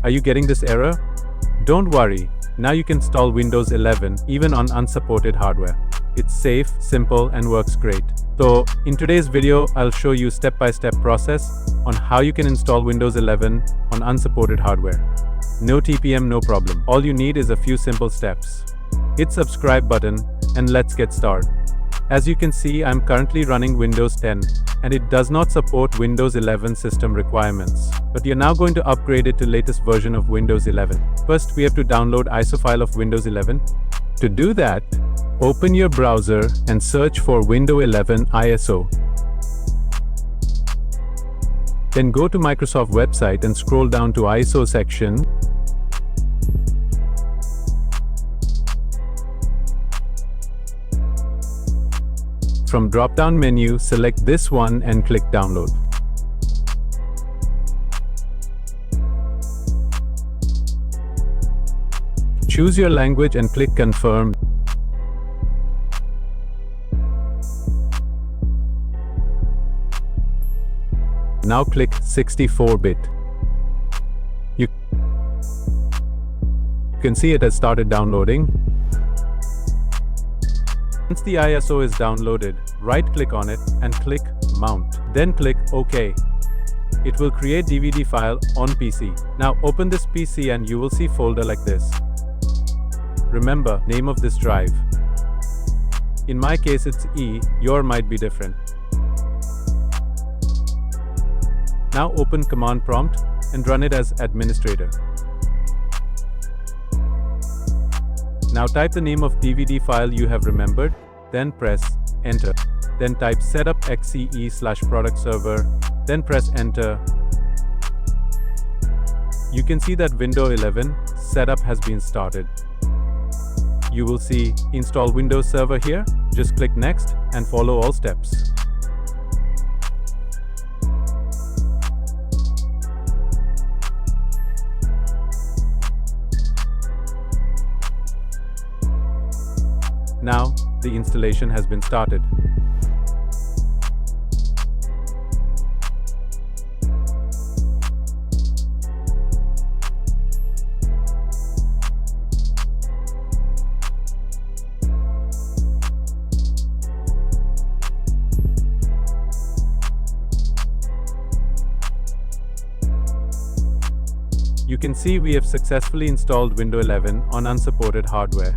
Are you getting this error? Don't worry, now you can install Windows 11 even on unsupported hardware. It's safe, simple, and works great. So, in today's video, I'll show you step-by-step process on how you can install Windows 11 on unsupported hardware. No TPM, no problem. All you need is a few simple steps. Hit subscribe button and let's get started. As you can see, I'm currently running Windows 10 and it does not support Windows 11 system requirements. But you're now going to upgrade it to latest version of Windows 11. First, we have to download ISO file of Windows 11. To do that, open your browser and search for Windows 11 ISO. Then go to Microsoft website and scroll down to ISO section. From drop-down menu, select this one and click download. Choose your language and click confirm. Now click 64-bit. You can see it has started downloading. Once the ISO is downloaded, right-click on it and click Mount. Then click OK. It will create DVD file on PC. Now open this PC and you will see folder like this. Remember, name of this drive. In my case it's E, your might be different. Now open command prompt and run it as administrator. Now type the name of DVD file you have remembered, then press enter. Then type setup xce/product server, then press enter. You can see that Windows 11 setup has been started. You will see install Windows Server here. Just click next and follow all steps. Now, the installation has been started. You can see we have successfully installed Windows 11 on unsupported hardware.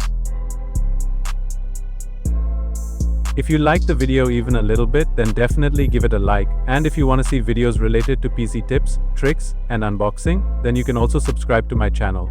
If you liked the video even a little bit, then definitely give it a like. And if you want to see videos related to PC tips, tricks, and unboxing, then you can also subscribe to my channel.